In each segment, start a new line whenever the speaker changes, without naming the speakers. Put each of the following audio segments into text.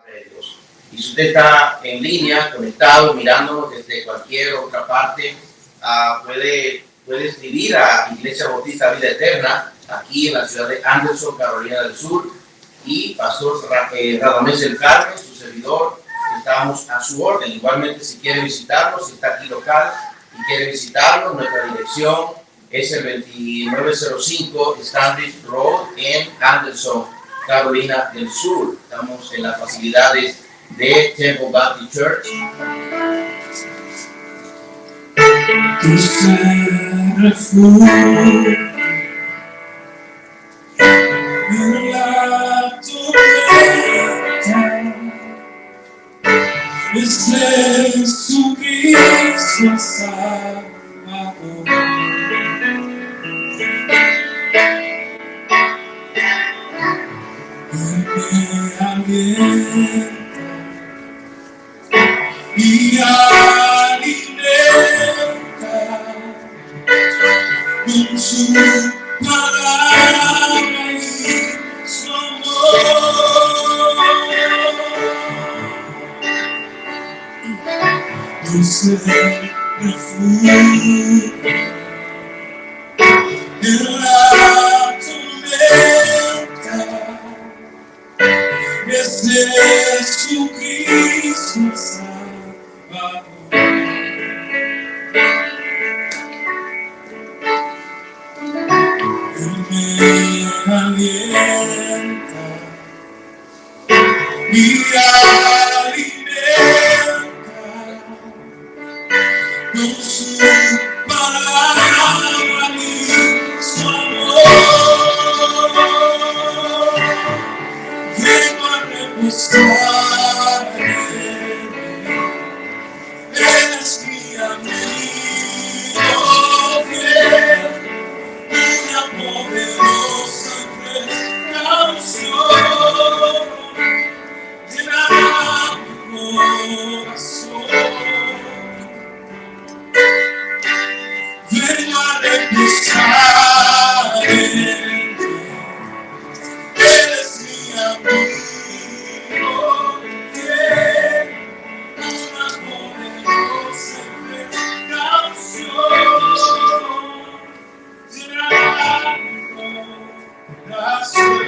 de Dios. Y si usted está en línea, conectado, mirándonos desde cualquier otra parte, puede escribir a Iglesia Bautista Vida Eterna, aquí en la ciudad de Anderson, Carolina del Sur, y Pastor Radamés del Carmen, su servidor, estamos a su orden. Igualmente, si quiere visitarnos, si está aquí local y quiere visitarnos, nuestra dirección es el 2905 Standish Road en Anderson, Carolina del Sur. Estamos en las facilidades de Temple Baptist Church.
Tu ser refugio en la tormenta es Jesucristo Salvador. Él me alienta y alimenta con su palabra y su amor. Dulce refugio en la tormenta es Jesucristo Salvador. Él me alienta y alimenta con su palabra y su amor. Vengo a reposar en él. Él es mi amigo fiel, una poderosa y fresca unción llenará mi corazón. Vengo a reposar en él. Él es mi amigo fiel, una poderosa y fresca unción llenará mi corazón.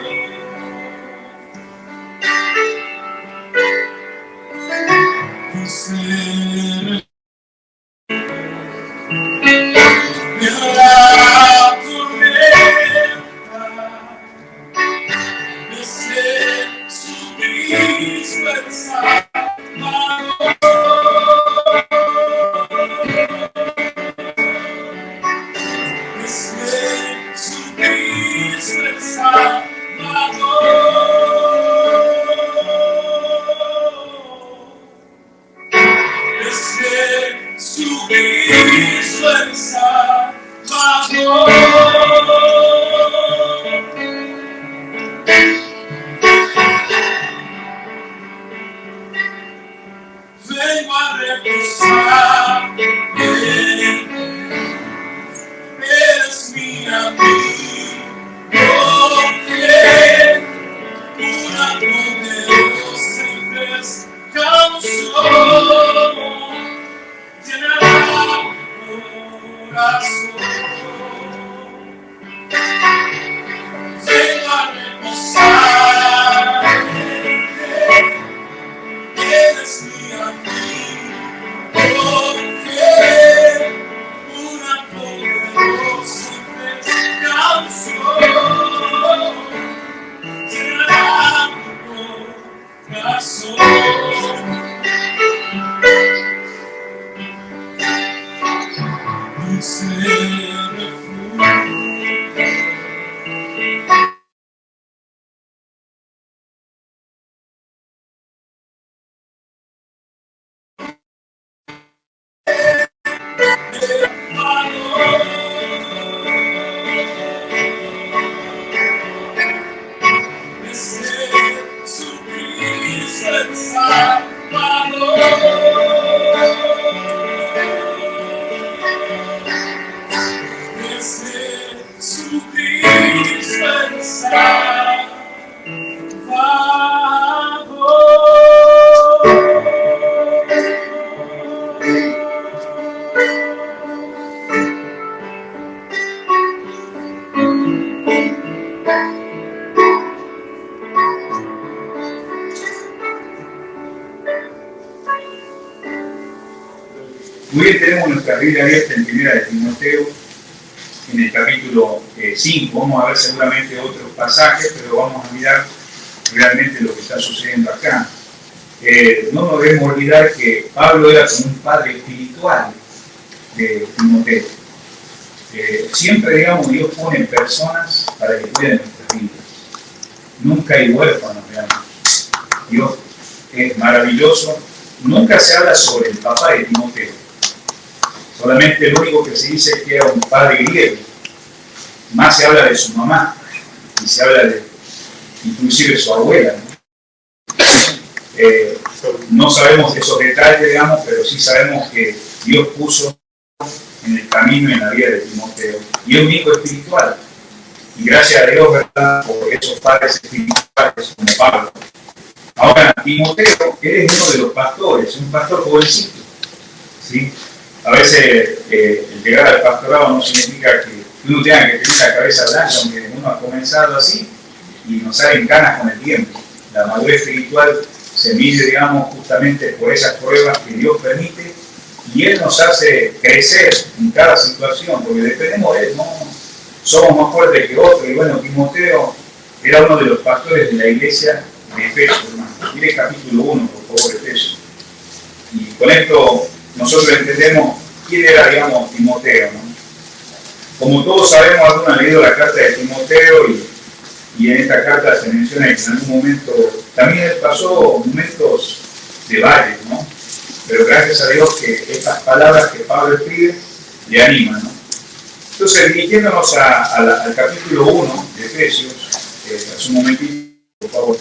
Tu ser en la tormenta es Jesucristo el Salvador. Es Jesucristo el Salvador. Es Jesucristo el Salvador. Vengo a reposar en él. Eres mi amigo fiel, una poderosa y fresca unción llenará mi corazón. Vengo a reposar
Muy bien, tenemos nuestra Biblia abierta en Primera de Timoteo, en el capítulo 5. Vamos a ver seguramente otros pasajes, pero vamos a mirar realmente lo que está sucediendo acá. No nos debemos olvidar que Pablo era como un padre espiritual de Timoteo. Siempre, digamos, Dios pone personas para que cuiden nuestras vidas. Nunca hay huérfanos, digamos. Dios es maravilloso. Nunca se habla sobre el papá de Timoteo. Solamente lo único que se dice es que era un padre griego. Más se habla de su mamá y se habla de inclusive su abuela, no sabemos esos detalles, digamos, pero sí sabemos que Dios puso en el camino y en la vida de Timoteo. Y es un hijo espiritual. Y gracias a Dios, ¿verdad?, por esos padres espirituales como Pablo. Ahora, Timoteo, él es uno de los pastores, un pastor jovencito, ¿sí? A veces el llegar al pastorado no significa que uno tenga que tener la cabeza blanca, aunque uno ha comenzado así y nos salen canas con el tiempo. La madurez espiritual se mide, digamos, justamente por esas pruebas que Dios permite, y Él nos hace crecer en cada situación, porque dependemos de Él, no somos más fuertes que otros. Y bueno, Timoteo era uno de los pastores de la iglesia de Efesios, hermano. Mire el capítulo 1, por favor, de Efesios. Y con esto nosotros entendemos quién era, digamos, Timoteo, ¿no? Como todos sabemos, algunos han leído la carta de Timoteo, y en esta carta se menciona que en algún momento también él pasó momentos de valle, ¿no? Pero gracias a Dios que estas palabras que Pablo escribe le animan, ¿no? Entonces, dirigiéndonos al capítulo 1 de Efesios, hace un momentito, por favor.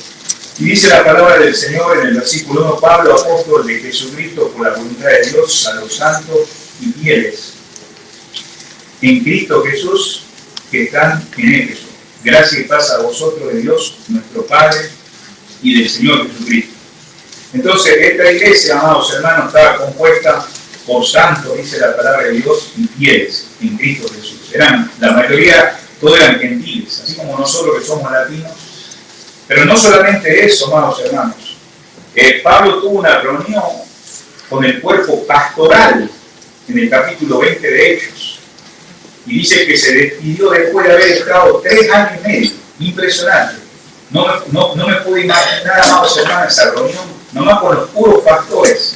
Y dice la palabra del Señor en el versículo 1: Pablo, apóstol de Jesucristo por la voluntad de Dios, a los santos y fieles en Cristo Jesús que están en Éfeso. Gracia y paz a vosotros de Dios, nuestro Padre, y del Señor Jesucristo. Entonces, esta iglesia, amados hermanos, estaba compuesta por santos, dice la palabra de Dios, y fieles en Cristo Jesús. Eran, la mayoría, todos eran gentiles, así como nosotros que somos latinos. Pero no solamente eso, amados hermanos. Pablo tuvo una reunión con el cuerpo pastoral en el capítulo 20 de Hechos. Y dice que se despidió después de haber estado 3 años y medio. Impresionante. No me pude imaginar, amados hermanos, esa reunión, nomás con los puros pastores.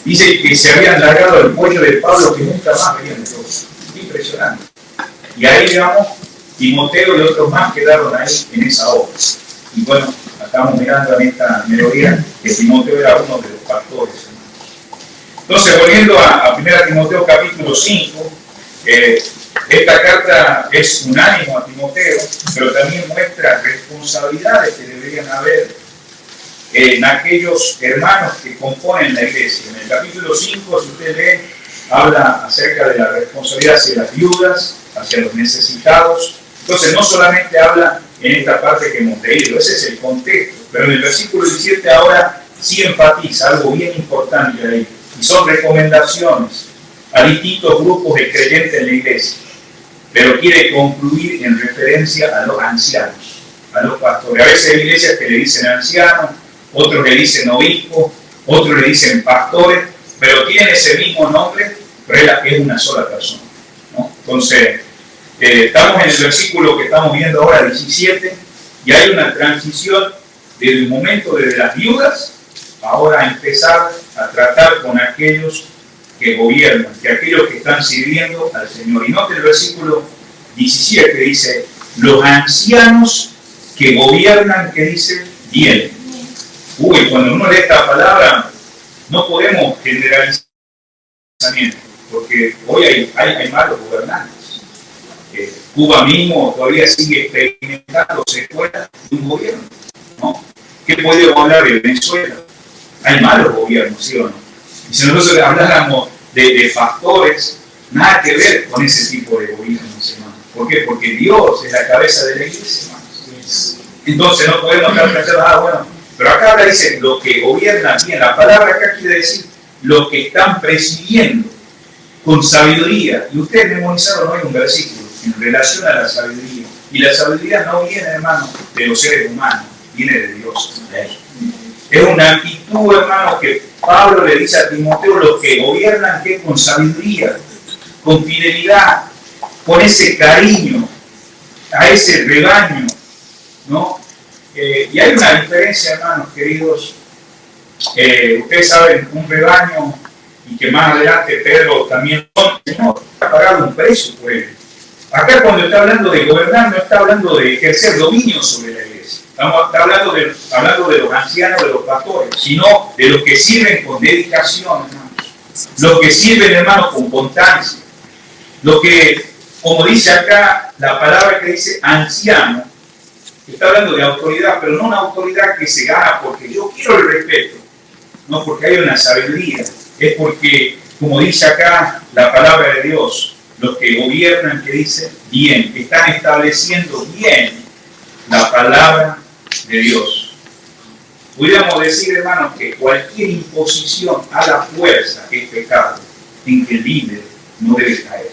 Dice que se habían largado el cuello de Pablo, que nunca más veían de Dios. Impresionante. Y ahí, digamos, Timoteo y otros más quedaron ahí en esa obra. Y bueno, estamos mirando en esta melodía que Timoteo era uno de los pastores. Entonces, volviendo a 1 Timoteo capítulo 5, esta carta es un ánimo a Timoteo, pero también muestra responsabilidades que deberían haber en aquellos hermanos que componen la iglesia. En el capítulo 5, si usted lee, habla acerca de la responsabilidad hacia las viudas, hacia los necesitados. Entonces, no solamente habla en esta parte que hemos leído, ese es el contexto, pero en el versículo 17 ahora sí enfatiza algo bien importante ahí, y son recomendaciones a distintos grupos de creyentes en la iglesia, pero quiere concluir en referencia a los ancianos, a los pastores. A veces hay iglesias que le dicen ancianos, otros le dicen obispos, otros le dicen pastores, pero tienen ese mismo nombre, pero es una sola persona, ¿no? Entonces, estamos en el versículo que estamos viendo ahora, 17, y hay una transición desde el momento de las viudas, ahora a empezar a tratar con aquellos que gobiernan, que aquellos que están sirviendo al Señor. Y note el versículo 17, que dice, los ancianos que gobiernan, que dice, bien. Cuando uno lee esta palabra, no podemos generalizar, porque hoy hay malos gobernantes. Cuba mismo todavía sigue experimentando secuelas de un gobierno, ¿no? ¿Qué podemos hablar de Venezuela? Hay malos gobiernos, ¿sí o no? Y si nosotros habláramos de pastores, nada que ver con ese tipo de gobiernos, hermanos. ¿Por qué? Porque Dios es la cabeza de la iglesia, hermanos. Entonces no podemos estar pensando, bueno, pero acá ahora dice, los que gobiernan bien. La palabra acá quiere decir, los que están presidiendo con sabiduría. Y ustedes memorizaron hoy un versículo en relación a la sabiduría. Y la sabiduría no viene, hermano, de los seres humanos, viene de Dios. Es una actitud, hermano, que Pablo le dice a Timoteo: los que gobiernan, que con sabiduría, con fidelidad, con ese cariño a ese rebaño, ¿no? Y hay una diferencia, hermanos queridos. Ustedes saben, un rebaño, y que más adelante Pedro también, el Señor ha pagado un precio por él. Acá, cuando está hablando de gobernar, no está hablando de ejercer dominio sobre la iglesia. Está hablando de los ancianos, de los pastores, sino de los que sirven con dedicación, hermanos. Los que sirven, hermanos, con constancia. Los que, como dice acá la palabra que dice anciano, está hablando de autoridad, pero no una autoridad que se gana porque yo quiero el respeto, no porque hay una sabiduría, es porque, como dice acá la palabra de Dios, los que gobiernan, que dice bien, que están estableciendo bien la palabra de Dios. Pudiéramos decir, hermanos, que cualquier imposición a la fuerza es pecado, en que el líder no debe caer.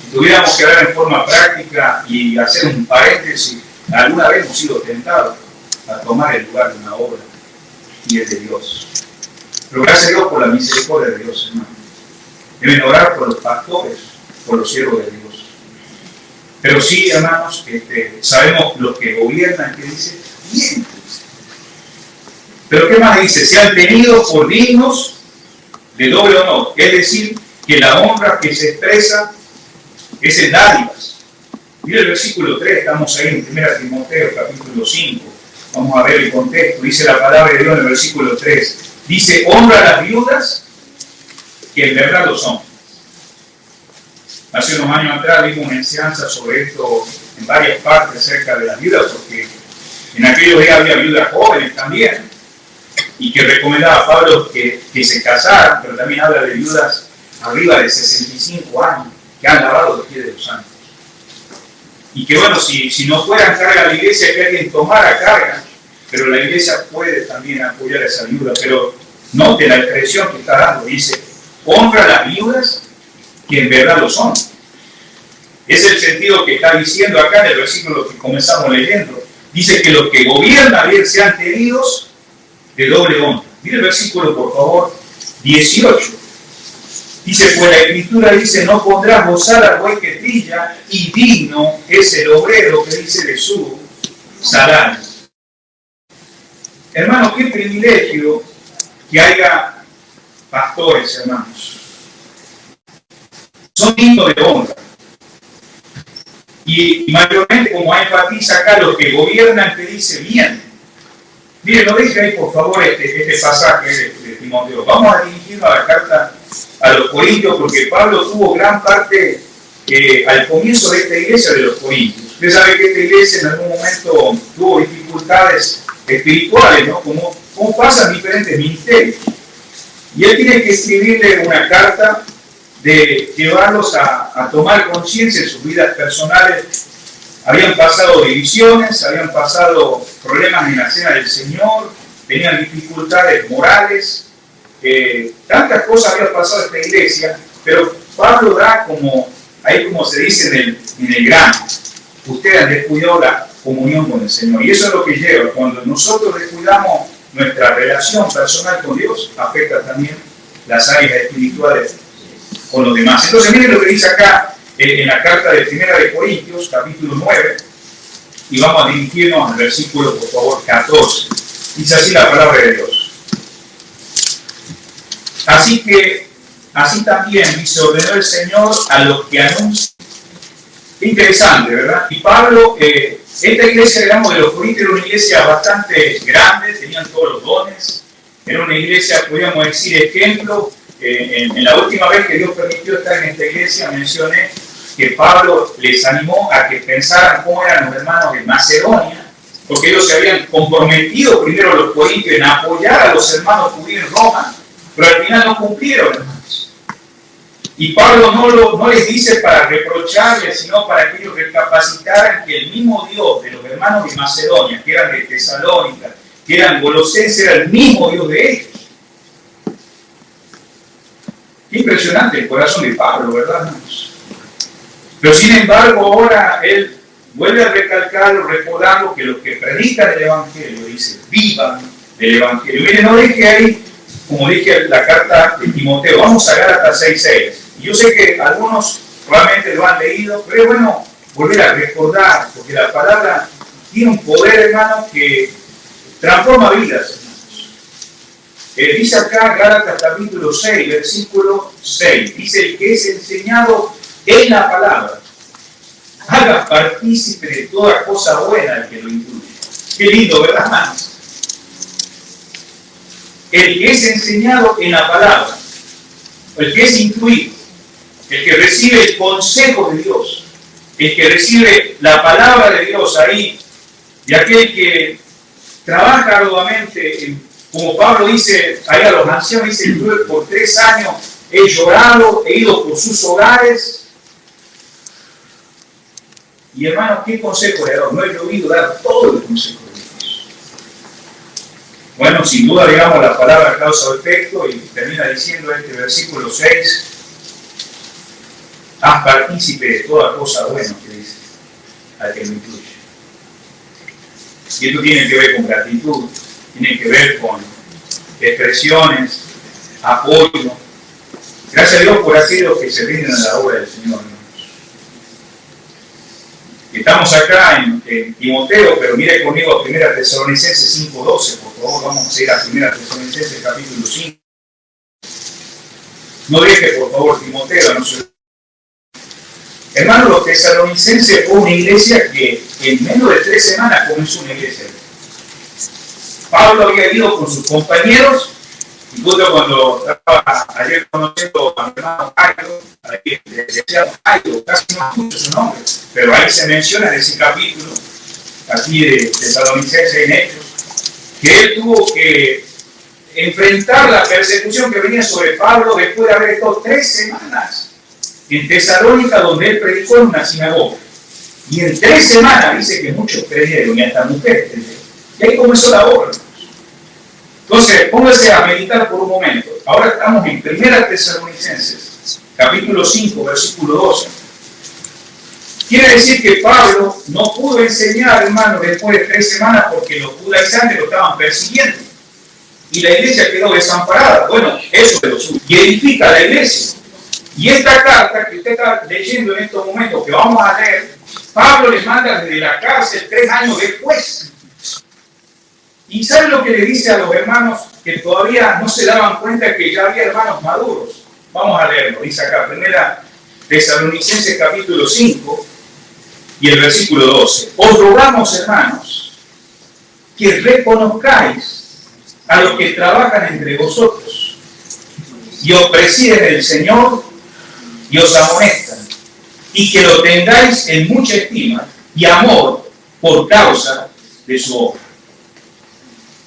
Si tuviéramos que hablar en forma práctica y hacer un paréntesis, alguna vez hemos sido tentados a tomar el lugar de una obra, y es de Dios. Pero gracias a Dios por la misericordia de Dios, hermano. Deben orar por los pastores, por los siervos de Dios. Pero sí, hermanos, sabemos los que gobiernan, que dice bien. Pero ¿qué más dice? Sean tenidos por dignos de doble honor. Es decir, que la honra que se expresa es en dádivas. Mira el versículo 3, estamos ahí en 1 Timoteo, capítulo 5. Vamos a ver el contexto. Dice la palabra de Dios en el versículo 3. Dice: honra a las viudas, que en verdad lo son. Hace unos años atrás dimos una enseñanza sobre esto en varias partes acerca de las viudas, porque en aquellos días había viudas jóvenes también, y que recomendaba a Pablo que se casaran, pero también habla de viudas arriba de 65 años, que han lavado los pies de los santos. Y que bueno, si no fueran carga a la iglesia, que alguien tomara carga, pero la iglesia puede también apoyar a esa viuda. Pero note la expresión que está dando, dice: honra a las viudas, que en verdad lo son. Es el sentido que está diciendo acá en el versículo que comenzamos leyendo. Dice que los que gobiernan bien sean tenidos de doble honra. Mire el versículo, por favor, 18. Dice: pues la Escritura dice: no pondrás gozar al buey que trilla, y digno es el obrero, que dice, de su salario. Hermanos, qué privilegio que haya pastores, hermanos. Son dignos de honra. Y mayormente, como enfatiza acá, los que gobiernan, que dice bien. Miren, no deje ahí, por favor, este pasaje de Timoteo. Vamos a dirigirnos a la carta a los Corintios, porque Pablo tuvo gran parte al comienzo de esta iglesia de los Corintios. Usted sabe que esta iglesia en algún momento tuvo dificultades espirituales, ¿no? Como pasan diferentes ministerios. Y él tiene que escribirle una carta de llevarlos a tomar conciencia de sus vidas personales. Habían pasado divisiones, habían pasado problemas en la cena del Señor, tenían dificultades morales, tantas cosas habían pasado en esta iglesia, pero Pablo da ahí como se dice en el grano: ustedes han descuidado la comunión con el Señor. Y eso es lo que lleva, cuando nosotros descuidamos nuestra relación personal con Dios, afecta también las áreas espirituales con los demás. Entonces miren lo que dice acá en la carta de 1 Corintios, capítulo 9, y vamos a dirigirnos al versículo, por favor, 14. Dice así la palabra de Dios: así también, dice, ordenó el Señor a los que anuncian. Qué interesante, ¿verdad? Y Pablo, esta iglesia, digamos, de los Corintios era una iglesia bastante grande, tenían todos los dones, era una iglesia, podríamos decir, ejemplo. En la última vez que Dios permitió estar en esta iglesia, mencioné que Pablo les animó a que pensaran cómo eran los hermanos de Macedonia, porque ellos se habían comprometido primero los corintios en apoyar a los hermanos judíos en Roma, pero al final no cumplieron, hermanos. Y Pablo no les dice para reprocharles, sino para que ellos recapacitaran que el mismo Dios de los hermanos de Macedonia, que eran de Tesalónica, que eran colosenses, era el mismo Dios de ellos. Qué impresionante el corazón de Pablo, ¿verdad, hermanos? Pero sin embargo, ahora él vuelve a recalcarlo, recordarlo, que los que predican el Evangelio, dice, vivan del Evangelio. Miren, no deje ahí, como dije, la carta de Timoteo, vamos a Gálatas 6:6. Y yo sé que algunos probablemente lo han leído, pero es bueno volver a recordar, porque la palabra tiene un poder, hermano, que transforma vidas. Dice acá Gálatas capítulo 6, versículo 6, dice: el que es enseñado en la palabra, haga partícipe de toda cosa buena al que lo incluye. Qué lindo, ¿verdad, hermanos? El que es enseñado en la palabra, el que es incluido, el que recibe el consejo de Dios, el que recibe la palabra de Dios ahí, y aquel que trabaja arduamente, como Pablo dice ahí a los ancianos, dice: yo por 3 años he llorado, he ido por sus hogares. Y hermano, ¿qué consejo le he dado? No he oído dar todo el consejo de Dios. Bueno, sin duda, digamos, la palabra causa o efecto, y termina diciendo este versículo 6, haz partícipe de toda cosa buena, que dice, al que lo incluye. Y esto tiene que ver con gratitud, tiene que ver con expresiones, apoyo. Gracias a Dios por aquellos que se rinden a la obra del Señor, hermanos. Estamos acá en Timoteo, pero mire conmigo a 1 Tesalonicenses 5:12, por favor, vamos a ir a 1 Tesalonicenses capítulo 5. No deje, por favor, Timoteo, no se... Hermanos, los tesalonicenses fue una iglesia que en menos de 3 semanas comenzó una iglesia. Pablo había ido con sus compañeros, y justo cuando estaba ayer conociendo a mi hermano Jairo, le decíamos Jairo, casi no escucho su nombre, pero ahí se menciona en ese capítulo, aquí de Tesalonicenses en Hechos, que él tuvo que enfrentar la persecución que venía sobre Pablo después de haber estado 3 semanas en Tesalónica, donde él predicó en una sinagoga. Y en 3 semanas dice que muchos creyeron, y hasta mujeres creyeron. Y ahí comenzó la obra. Entonces, póngase a meditar por un momento. Ahora estamos en 1 Tesalonicenses, capítulo 5, versículo 12. Quiere decir que Pablo no pudo enseñar, hermano, después de 3 semanas, porque los judaizantes lo estaban persiguiendo. Y la iglesia quedó desamparada. Bueno, eso es lo suyo. Y edifica la iglesia. Y esta carta que usted está leyendo en estos momentos, que vamos a leer, Pablo les manda desde la cárcel 3 años después. ¿Y sabe lo que le dice a los hermanos que todavía no se daban cuenta que ya había hermanos maduros? Vamos a leerlo, dice acá, 1 Tesalonicenses capítulo 5 y el versículo 12. Os rogamos, hermanos, que reconozcáis a los que trabajan entre vosotros y os presiden el Señor y os amonestan, y que lo tengáis en mucha estima y amor por causa de su obra.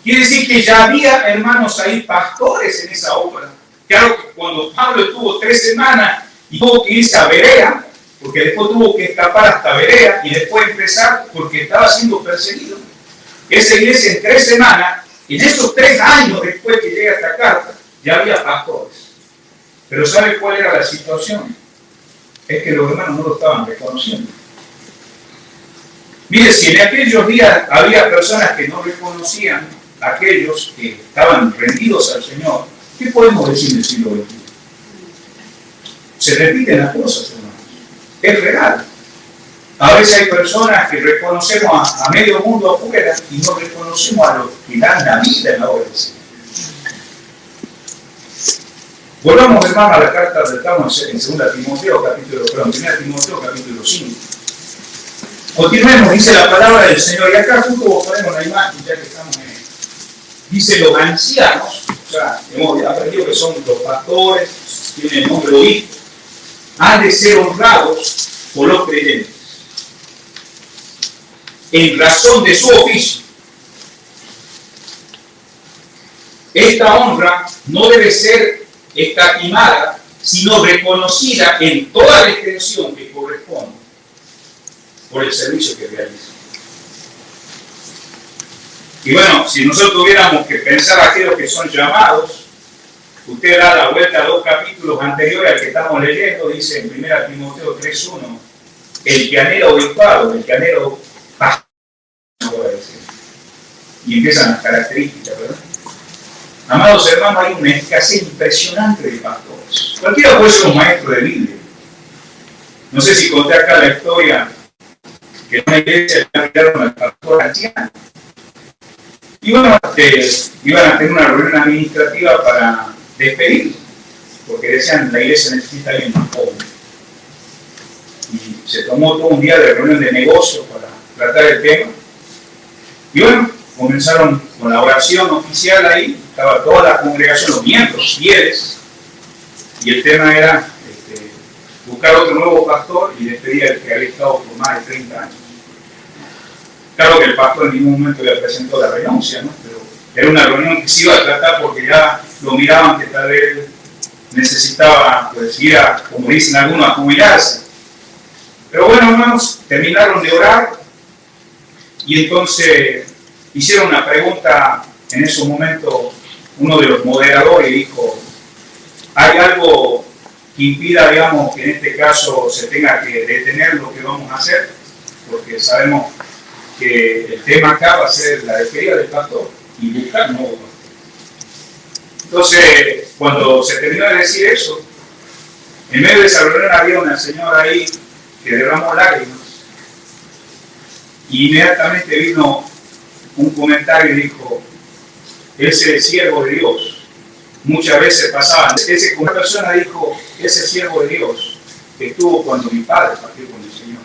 Quiere decir que ya había, hermanos, ahí pastores en esa obra. Claro que cuando Pablo estuvo 3 semanas y tuvo que irse a Berea, porque después tuvo que escapar hasta Berea y después empezar porque estaba siendo perseguido. Esa iglesia en 3 semanas, en esos 3 años después que llega esta carta, ya había pastores. Pero ¿sabe cuál era la situación? Es que los hermanos no lo estaban reconociendo. Mire, si en aquellos días había personas que no reconocían a aquellos que estaban rendidos al Señor, ¿qué podemos decir del siglo XXI? Se repiten las cosas, hermanos. Es real. A veces hay personas que reconocemos a medio mundo afuera y no reconocemos a los que dan la vida en la obra del Señor. Volvamos, hermano, a la carta que estamos en 1 Timoteo capítulo 5. Continuemos, dice la palabra del Señor, y acá justo ponemos la imagen, ya que estamos en esto. Dice los ancianos, o sea, hemos aprendido que son los pastores, tienen el nombre de obispo, han de ser honrados por los creyentes, en razón de su oficio. Esta honra no debe ser escatimada, sino reconocida en toda la extensión que corresponde por el servicio que realiza. Y bueno, si nosotros tuviéramos que pensar a aquellos que son llamados, usted da la vuelta a 2 capítulos anteriores al que estamos leyendo, dice en 1 Timoteo 3:1, el que anhela obispado, el que anhela pastor, y empiezan las características, ¿verdad? Amados hermanos, hay una escasez impresionante de pastores. Cualquiera puede ser un maestro de Biblia. No sé si conté acá la historia que en una iglesia le miraron al pastor anciano. Iban a tener una reunión administrativa para despedirlo, porque decían la iglesia necesita a alguien más joven. Y se tomó todo un día de reunión de negocios para tratar el tema. Y bueno, comenzaron con la oración oficial ahí, estaba toda la congregación, los miembros fieles, y el tema era buscar otro nuevo pastor y despedir al que había estado por más de 30 años. Claro que el pastor en ningún momento le presentó la renuncia, ¿no? Pero era una reunión que se iba a tratar porque ya lo miraban que tal vez necesitaba pues, ir a, como dicen algunos, a jubilarse. Pero bueno, hermanos, terminaron de orar y entonces hicieron una pregunta en ese momento. Uno de los moderadores dijo: ¿hay algo que impida, digamos, que en este caso se tenga que detener lo que vamos a hacer? Porque sabemos que el tema acá va a ser la despedida del pastor y buscar nuevo pastor. Entonces, cuando se terminó de decir eso, en medio de esa reunión había una señora ahí que derramó lágrimas y inmediatamente vino un comentario y dijo: ese siervo de Dios. Muchas veces pasaban, una persona dijo: ese siervo de Dios que estuvo cuando mi padre partió con el Señor,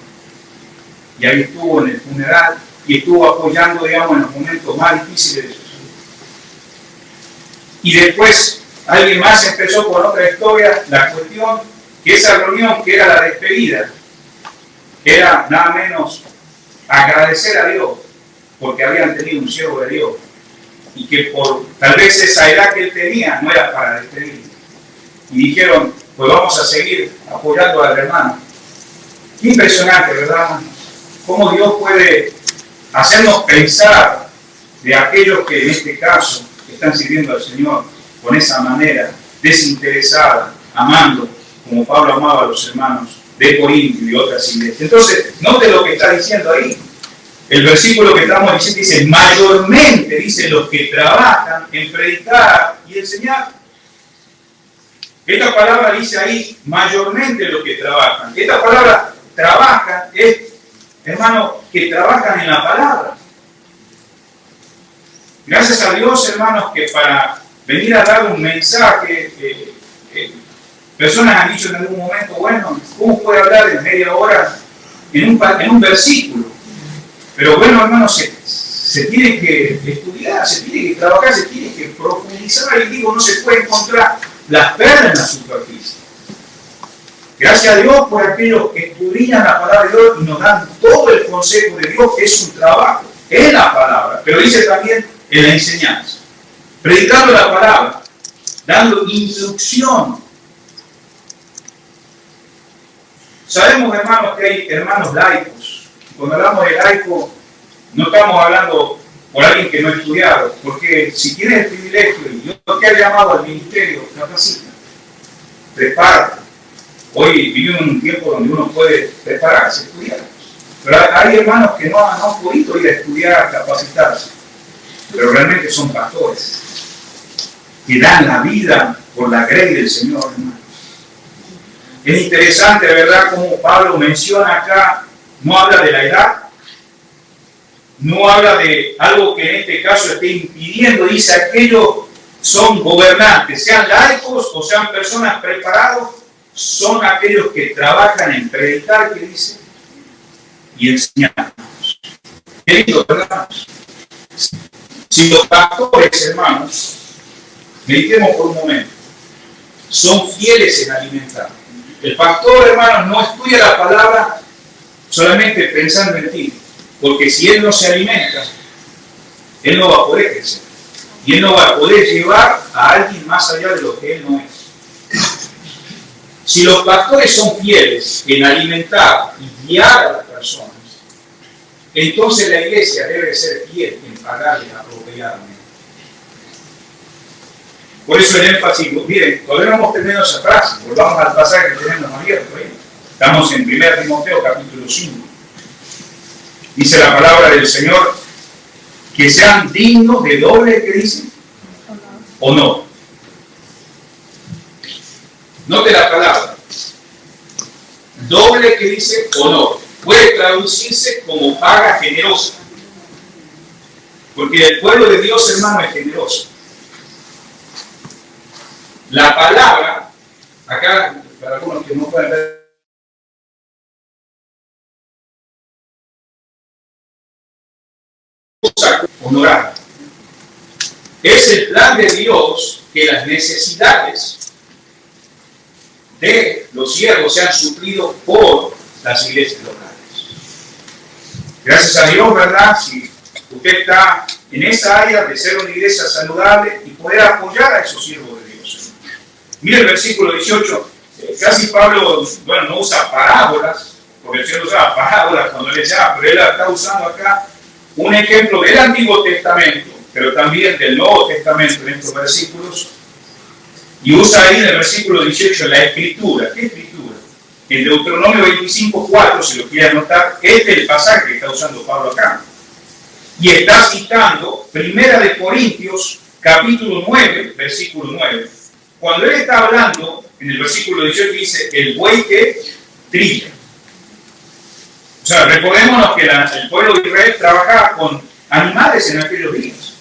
y ahí estuvo en el funeral y estuvo apoyando, digamos, en los momentos más difíciles de su vida. Y después alguien más empezó con otra historia. La cuestión que esa reunión, que era la despedida, era nada menos agradecer a Dios porque habían tenido un siervo de Dios y que por tal vez esa edad que él tenía no era para despedir. Y dijeron: pues vamos a seguir apoyando al hermano. Qué impresionante, ¿verdad? Cómo Dios puede hacernos pensar de aquellos que en este caso están sirviendo al Señor con esa manera desinteresada, amando como Pablo amaba a los hermanos de Corinto y de otras iglesias. Entonces, note lo que está diciendo ahí. El versículo que estamos diciendo dice: mayormente, dice, los que trabajan en predicar y enseñar. Esta palabra dice ahí: mayormente los que trabajan. Esta palabra trabajan es, hermano, que trabajan en la palabra. Gracias a Dios, hermanos, que para venir a dar un mensaje, personas han dicho en algún momento: bueno, ¿cómo puede hablar en media hora en un versículo? Pero bueno, hermanos, se tiene que estudiar, se tiene que trabajar, se tiene que profundizar. Y digo, no se puede encontrar las perlas en la superficie. Gracias a Dios por aquellos que escudriñan la palabra de Dios y nos dan todo el consejo de Dios, que es un trabajo en la palabra, pero dice también en la enseñanza. Predicando la palabra, dando instrucción. Sabemos, hermanos, que hay hermanos laicos. Cuando hablamos de laico, no estamos hablando por alguien que no ha estudiado, porque si tienes el privilegio y Dios te ha llamado al ministerio, capacita, prepárate. Hoy vivimos en un tiempo donde uno puede prepararse, estudiar. Pero hay hermanos que no han podido ir a estudiar, capacitarse, pero realmente son pastores que dan la vida por la grey del Señor, hermanos. Es interesante, ¿verdad?, como Pablo menciona acá. No habla de la edad, no habla de algo que en este caso esté impidiendo. Dice: aquellos son gobernantes, sean laicos o sean personas preparados, son aquellos que trabajan en predicar, que dice, y enseñar. Queridos hermanos, si los pastores, hermanos, meditemos por un momento, son fieles en alimentar. El pastor, hermanos, no estudia la palabra solamente pensando en ti, porque si él no se alimenta, él no va a poder crecer y él no va a poder llevar a alguien más allá de lo que él no es. Si los pastores son fieles en alimentar y guiar a las personas, entonces la iglesia debe ser fiel en pagarles apropiadamente. Por eso el énfasis, miren, todavía no hemos terminado esa frase, volvamos al pasaje que tenemos abierto ahí. Estamos en 1 Timoteo capítulo 5. Dice la palabra del Señor que sean dignos de doble, ¿qué dice? Honor. Note la palabra. Doble, que dice honor. Puede traducirse como paga generosa. Porque el pueblo de Dios, hermano, es generoso. La palabra, acá, para algunos que no pueden ver, honorar. Es el plan de Dios que las necesidades de los siervos sean suplidos por las iglesias locales. Gracias a Dios, ¿verdad? Si usted está en esa área de ser una iglesia saludable y poder apoyar a esos siervos de Dios. Mire el versículo 18. Casi Pablo, bueno, no usa parábolas, porque el Señor usaba parábolas cuando le decía, pero él está usando acá un ejemplo del Antiguo Testamento, pero también del Nuevo Testamento en estos versículos, y usa ahí en el versículo 18 la escritura. ¿Qué escritura? En Deuteronomio 25:4, si lo quiere anotar, este es el pasaje que está usando Pablo acá. Y está citando 1 Corintios capítulo 9, versículo 9. Cuando él está hablando, en el versículo 18 dice, el buey que trilla. O sea, recordémonos que el pueblo de Israel trabajaba con animales en aquellos días.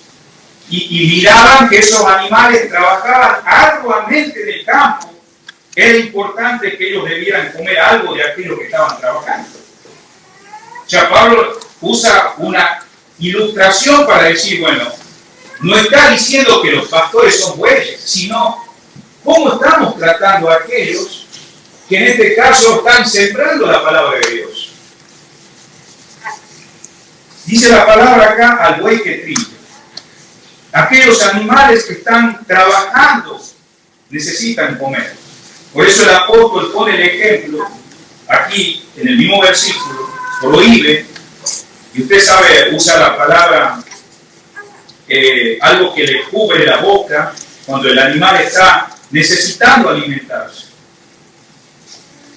Y miraban que esos animales trabajaban arduamente en el campo. Era importante que ellos debieran comer algo de aquello que estaban trabajando. O sea, Pablo usa una ilustración para decir, bueno, no está diciendo que los pastores son bueyes, sino cómo estamos tratando a aquellos que en este caso están sembrando la palabra de Dios. Dice la palabra acá, al buey que trilla. Aquellos animales que están trabajando necesitan comer. Por eso el apóstol pone el ejemplo aquí en el mismo versículo, prohíbe, y usted sabe, usa la palabra algo que le cubre la boca cuando el animal está necesitando alimentarse.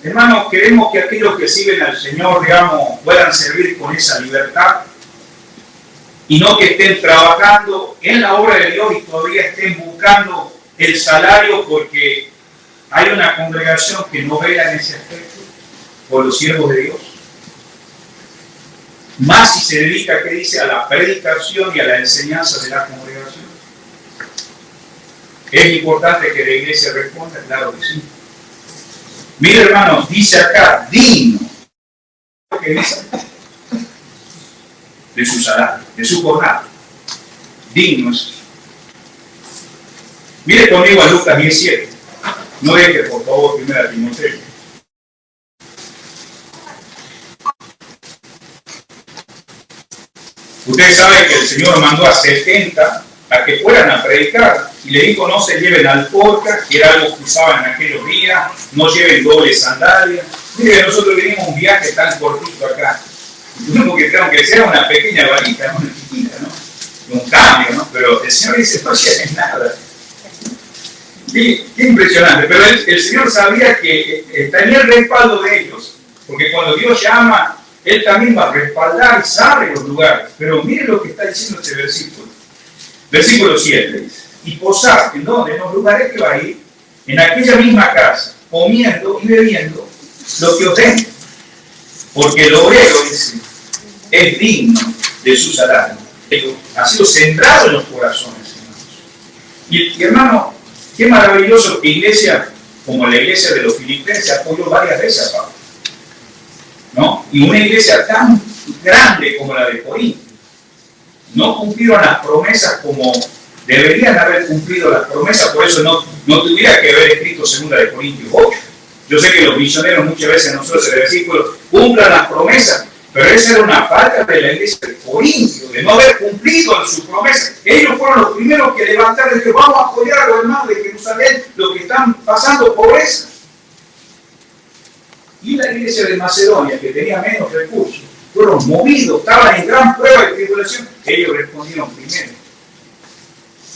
Hermanos, queremos que aquellos que sirven al Señor, digamos, puedan servir con esa libertad y no que estén trabajando en la obra de Dios y todavía estén buscando el salario porque hay una congregación que no vela en ese aspecto por los siervos de Dios. Más si se dedica, ¿qué dice? A la predicación y a la enseñanza de la congregación. ¿Es importante que la iglesia responda? Claro que sí. Mire, hermanos, dice acá, digno. ¿Qué dice? De su salario, de su jornada. Dignos. Mire conmigo a Lucas 17. No deje, por favor, 1 Timoteo. Ustedes saben que el Señor mandó a 70 a que fueran a predicar y le dijo, no se lleven alforjas, que era algo que usaban en aquellos días, no lleven doble sandalia. Mire, nosotros venimos un viaje tan cortito acá. Tuvimos que tengo que ser una pequeña varita, una chiquita, ¿no? Un cambio, ¿no? Pero el Señor dice, no lleven nada. Sí, qué impresionante. Pero el Señor sabía que tenía el respaldo de ellos, porque cuando Dios llama, Él también va a respaldar y sabe los lugares. Pero mire lo que está diciendo este versículo. Versículo 7 dice, y posar, ¿en dónde? En los lugares que va a ir, en aquella misma casa, comiendo y bebiendo lo que os den. Porque el obrero, dice, es digno de su salario. Ha sido sembrado en los corazones, hermanos. Y hermano, qué maravilloso que iglesia, como la iglesia de los filipenses, apoyó varias veces a Pablo, ¿no? Y una iglesia tan grande como la de Corinto, no cumplieron las promesas como deberían haber cumplido las promesas, por eso no tuviera que haber escrito 2 Corintios 8. Yo sé que los misioneros muchas veces nosotros en el versículo cumplan las promesas, pero esa era una falta de la iglesia de Corinto, de no haber cumplido sus promesas. Ellos fueron los primeros que levantaron y dijeron, vamos a apoyar a los hermanos de Jerusalén, los que están pasando pobreza. Y la iglesia de Macedonia, que tenía menos recursos, fueron movidos, estaban en gran prueba de tribulación, ellos respondieron primero.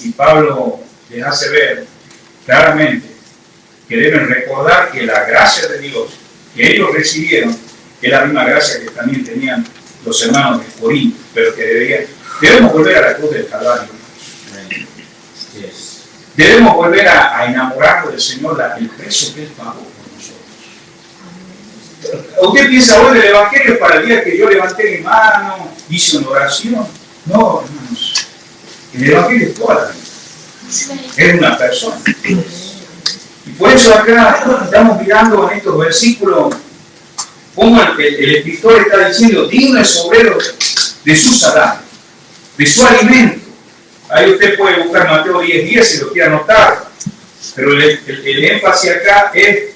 Y Pablo les hace ver claramente que deben recordar que la gracia de Dios que ellos recibieron es la misma gracia que también tenían los hermanos de Corinto, pero que debemos volver a la cruz del Calvario. Debemos volver a enamorarnos del Señor, el precio que Él pagó por nosotros. ¿Usted piensa hoy del Evangelio para el día que yo levanté mi mano, hice una oración? No, hermanos. El Evangelio es toda la vida. Es una persona. Y por eso acá estamos mirando en estos versículos cómo el escritor está diciendo: digno es obrero de su salario, de su alimento. Ahí usted puede buscar Mateo 10:10 si lo quiere anotar. Pero el énfasis acá es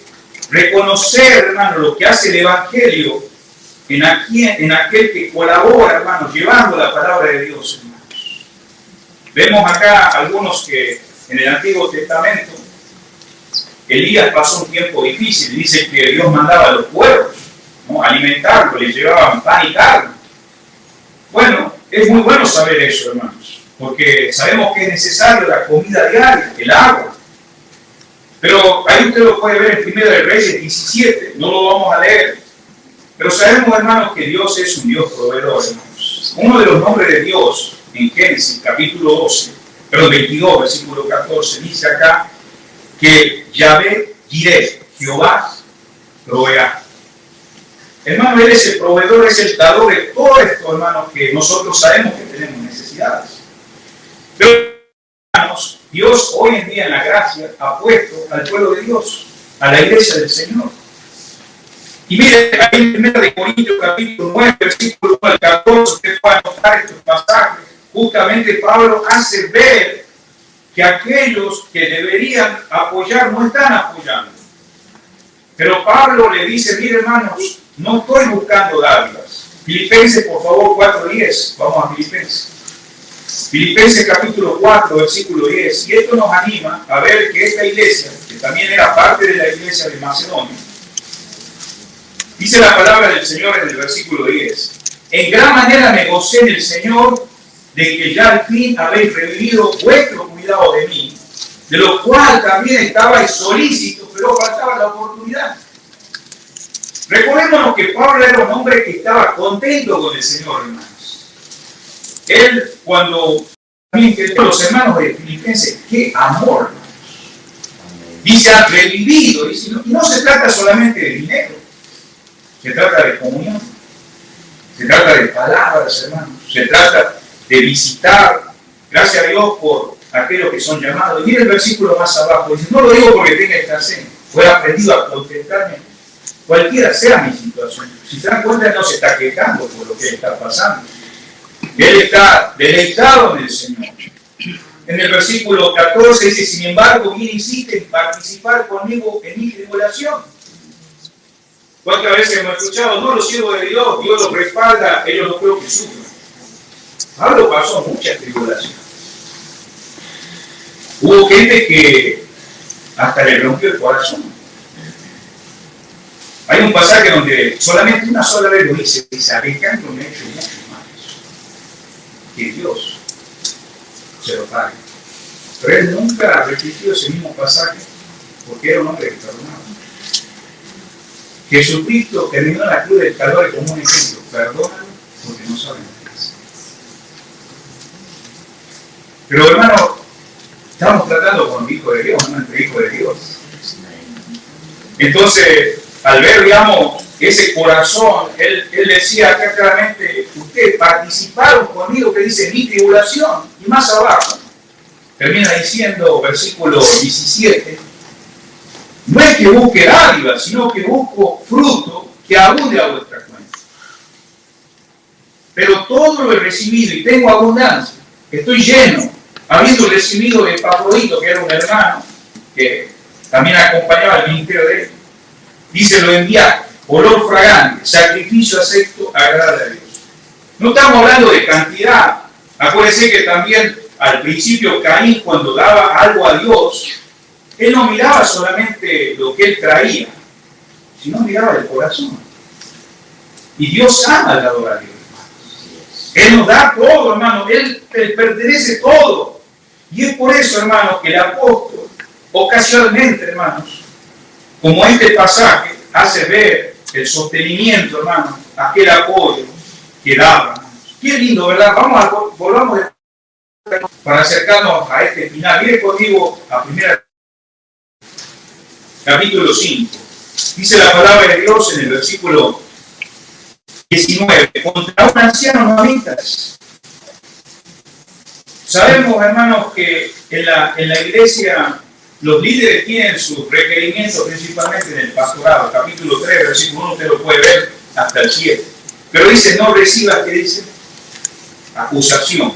reconocer, hermano, lo que hace el Evangelio en aquel que colabora, hermanos, llevando la palabra de Dios, hermanos. Vemos acá algunos que en el Antiguo Testamento Elías pasó un tiempo difícil. Dice que Dios mandaba a los pueblos, ¿no?, alimentarlos, les llevaban pan y carne. Bueno, es muy bueno saber eso, hermanos, porque sabemos que es necesario la comida diaria, el agua. Pero ahí usted lo puede ver en 1 Reyes 17, no lo vamos a leer. Pero sabemos, hermanos, que Dios es un Dios proveedor, hermanos. Uno de los nombres de Dios en Génesis, capítulo 22, versículo 14, dice acá que Yahvé Jireh, Jehová, proveerá. Hermano, Él es el proveedor, es el dador de todo esto, hermanos, que nosotros sabemos que tenemos necesidades. Pero, hermanos, Dios hoy en día en la gracia ha puesto al pueblo de Dios, a la iglesia del Señor. Y mire, ahí en 1 Corintios capítulo 9, versículo 1 al 14, usted puede anotar estos pasajes. Justamente Pablo hace ver que aquellos que deberían apoyar no están apoyando. Pero Pablo le dice: mire, hermanos, no estoy buscando dádivas. Filipenses, por favor, 4:10. Vamos a Filipenses. Filipenses capítulo 4, versículo 10. Y esto nos anima a ver que esta iglesia, que también era parte de la iglesia de Macedonia, dice la palabra del Señor en el versículo 10. En gran manera me gocé en el Señor de que ya al fin habéis revivido vuestro cuidado de mí, de lo cual también estabais solícitos, pero faltaba la oportunidad. Recordémonos que Pablo era un hombre que estaba contento con el Señor, hermanos. Él, cuando también que los hermanos de Filipenses, qué amor, hermanos. Dice: ha revivido. Dice, no se trata solamente de dinero, se trata de comunión, se trata de palabras, hermanos, se trata de visitar. Gracias a Dios por aquellos que son llamados. Y mira el versículo más abajo, dice: no lo digo porque tenga escasez, fue aprendido a contentarme cualquiera sea mi situación. Si se dan cuenta, no se está quejando por lo que le está pasando. Él está deleitado en el Señor. En el versículo 14 dice: sin embargo, bien hiciste en participar conmigo en mi tribulación. ¿Cuántas veces hemos escuchado? No, los siervos de Dios, Dios los respalda, ellos no creo que sufran. Pablo pasó muchas tribulaciones. Hubo gente que hasta le rompió el corazón. Hay un pasaje donde solamente una sola vez lo dice: Alejandro me ha hecho mucho mal. Que Dios se lo pague. Pero él nunca repitió ese mismo pasaje porque era un hombre que perdonaba. Jesucristo terminó la cruz del Calvario como un ejemplo: perdónalo porque no saben lo que es. Pero, hermano, estamos tratando con el Hijo de Dios, no entre Hijo de Dios. Entonces, al ver, digamos, ese corazón, él decía acá claramente: ustedes participaron conmigo, que dice mi tribulación. Y más abajo termina diciendo, versículo 17: no es que busque dádiva, sino que busco fruto que abunde a vuestra cuenta. Pero todo lo he recibido y tengo abundancia, estoy lleno, habiendo recibido de Epafrodito, que era un hermano que también acompañaba el ministerio de él. Dice: lo enviaste, olor fragante, sacrificio acepto, agradable a Dios. No estamos hablando de cantidad. Acuérdense que también al principio Caín, cuando daba algo a Dios, él no miraba solamente lo que él traía, sino miraba el corazón. Y Dios ama al dador a Dios, hermanos. Él nos da todo, hermano. Él pertenece todo. Y es por eso, hermanos, que el apóstol, ocasionalmente, hermanos, como este pasaje, hace ver el sostenimiento, hermano, aquel apoyo que daba. Qué lindo, ¿verdad? Volvamos para acercarnos a este final. Mire conmigo a primera, capítulo 5. Dice la palabra de Dios en el versículo 19. Contra un anciano no habitas. Sabemos, hermanos, que en la iglesia los líderes tienen sus requerimientos principalmente en el pastorado. Capítulo 3, versículo 1, usted lo puede ver hasta el 7. Pero dice, no recibas, ¿qué dice? Acusación.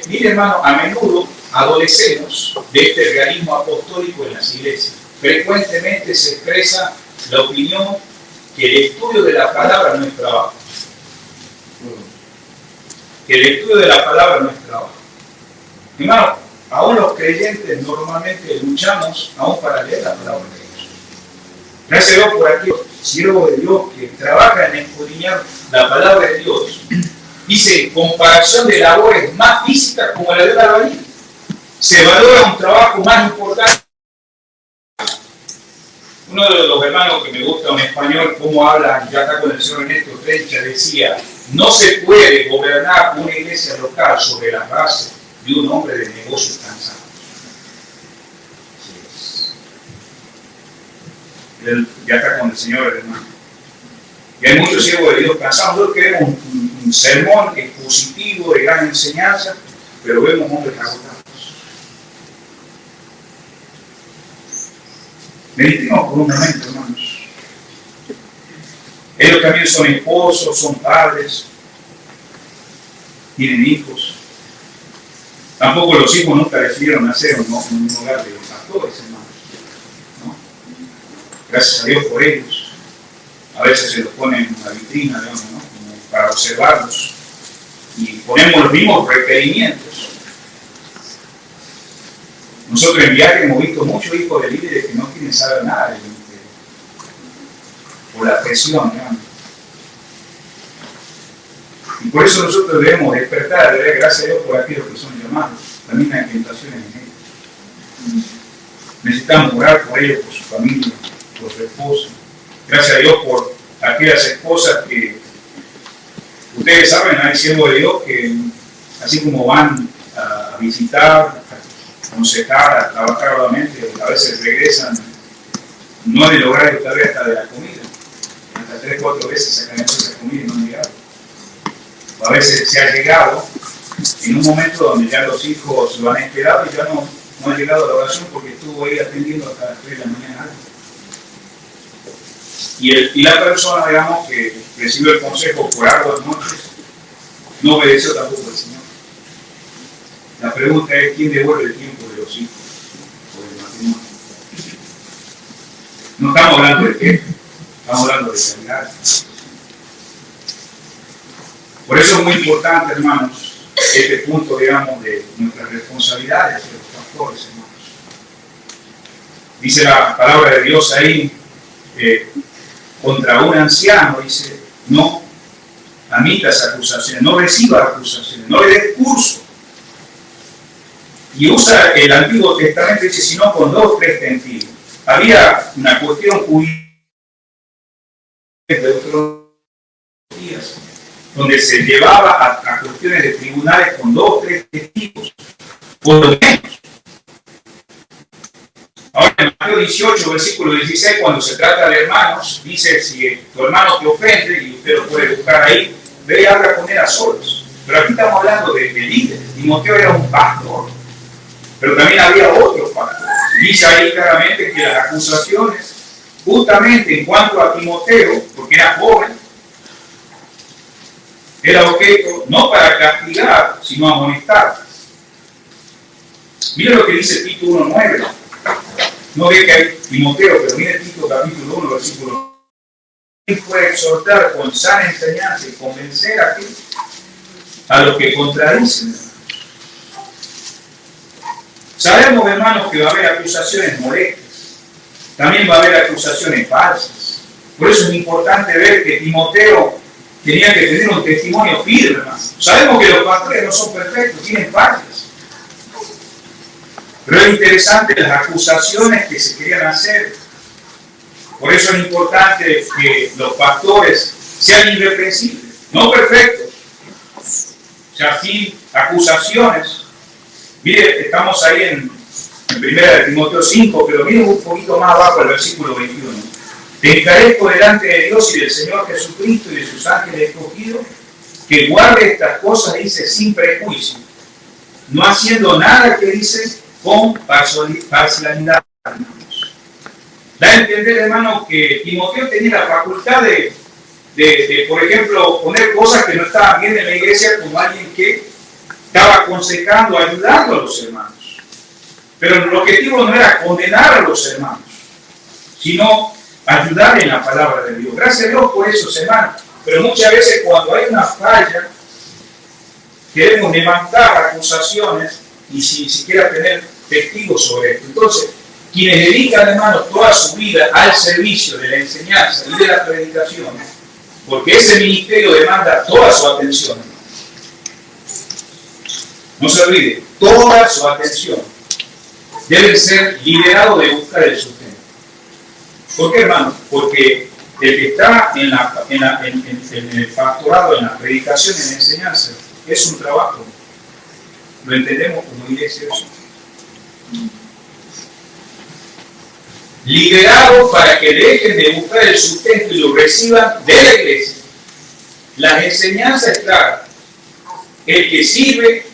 Mire, hermano, a menudo adolecemos de este realismo apostólico en las iglesias. Frecuentemente se expresa la opinión que el estudio de la palabra no es trabajo. Que el estudio de la palabra no es trabajo. Hermano, aún los creyentes normalmente luchamos aún para leer la palabra de Dios. Gracias a Dios por aquellos siervos de Dios que trabajan en escudriñar la palabra de Dios. Dice, comparación de labores más físicas como la de la albañil. Se valora un trabajo más importante. Uno de los hermanos que me gusta en español, cómo habla, ya acá con el señor Ernesto Trencha, decía, no se puede gobernar una iglesia local sobre la base de un hombre de negocios cansado. Ya está con el señor hermano. Y hay muchos siervos de Dios cansados. Nosotros queremos un sermón expositivo, de gran enseñanza, pero vemos hombres agotados. Meditemos por un momento, hermanos. Ellos también son esposos, son padres, tienen hijos. Tampoco los hijos nunca decidieron nacer en un hogar de pastores, hermanos, ¿no? Gracias a Dios por ellos. A veces se los ponen en una vitrina, digamos, ¿no? Como para observarlos. Y ponemos los mismos requerimientos. Nosotros en viaje hemos visto muchos hijos de líderes que no quieren saber nada del ministerio. Por la presión, ¿no? Y por eso nosotros debemos despertar, de ver, gracias a Dios por aquellos que son llamados. También hay tentaciones en ellos. Necesitamos orar por ellos, por su familia, por su esposa. Gracias a Dios por aquellas esposas que ustedes saben, hay siervos de Dios que así como van a visitar, a aconsejar, a trabajar nuevamente, a veces regresan, no en el horario tal vez hasta de la comida. Hasta 3 o 4 veces sacan esa comida y no han llegado. O a veces se ha llegado en un momento donde ya los hijos lo han esperado y ya no han llegado a la oración porque estuvo ahí atendiendo hasta las 3 de la mañana. Y la persona, digamos, que recibió el consejo por arduas noches, no obedeció tampoco al Señor. La pregunta es, ¿quién devuelve el tiempo de los hijos o del matrimonio? No estamos hablando de qué, estamos hablando de calidad. Por eso es muy importante, hermanos, este punto, digamos, de nuestras responsabilidades de los pastores, hermanos. Dice la palabra de Dios ahí, contra un anciano, dice, no admitas acusaciones, no recibas acusaciones, no le des curso. Y usa el Antiguo Testamento, dice, sino con 2 o 3 testigos. Había una cuestión judicial de otros días, donde se llevaba a cuestiones de tribunales con 2 o 3 testigos, por lo menos. Ahora en Mateo 18, versículo 16, cuando se trata de hermanos, dice, si tu hermano te ofende, y usted lo puede buscar ahí, ve y habla con él a solos. Pero aquí estamos hablando de líderes. Timoteo era un pastor, pero también había otros pastores. Dice ahí claramente que las acusaciones, justamente en cuanto a Timoteo, porque era joven, era objeto no para castigar, sino amonestar. Mira lo que dice Tito 1:9. No ve que hay Timoteo, pero mire Tito capítulo 1, versículo 1. Fue exhortar con sana enseñanza y convencer a los que contradicen. Sabemos, hermanos, que va a haber acusaciones molestas. También va a haber acusaciones falsas. Por eso es importante ver que Timoteo tenía que tener un testimonio firme, hermano. Sabemos que los pastores no son perfectos, tienen fallas. Pero es interesante las acusaciones que se querían hacer. Por eso es importante que los pastores sean irreprensibles, no perfectos, o sea, sin acusaciones. Mire, estamos ahí en 1 Timoteo 5, pero mire un poquito más abajo el versículo 21. Te encarezco delante de Dios y del Señor Jesucristo y de sus ángeles escogidos, que guarde estas cosas, dice, sin prejuicio, no haciendo nada que dice con parcialidad. Da a entender, hermano, que Timoteo tenía la facultad de, por ejemplo, poner cosas que no estaban bien en la iglesia, como alguien que estaba aconsejando, ayudando a los hermanos. Pero el objetivo no era condenar a los hermanos, sino ayudar en la palabra de Dios. Gracias a Dios por eso, hermanos. Pero muchas veces cuando hay una falla, queremos levantar acusaciones y sin siquiera tener testigos sobre esto. Entonces, quienes dedican, hermanos, toda su vida al servicio de la enseñanza y de la predicación, porque ese ministerio demanda toda su atención. No se olvide, toda su atención debe ser liberado de buscar el sustento. ¿Por qué, hermano? Porque el que está en el pastorado, en la predicación, en la enseñanza, es un trabajo. ¿Lo entendemos como iglesia? Liberado para que dejen de buscar el sustento y lo reciban de la iglesia. La enseñanza es clara. El que sirve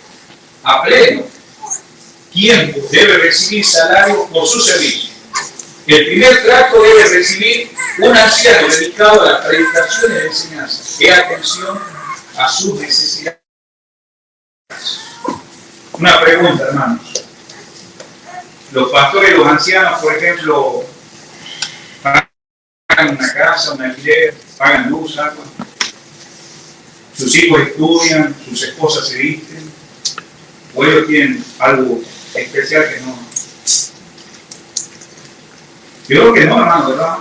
a pleno tiempo debe recibir salario por su servicio. El primer trato debe recibir un anciano dedicado a la predicación y la enseñanza. Dé atención a sus necesidades. Una pregunta, hermanos. Los pastores, los ancianos, por ejemplo, pagan una casa, un alquiler, pagan luz, agua. Sus hijos estudian, sus esposas se visten, o ellos tienen algo especial que no. Yo creo que no, hermano, ¿verdad?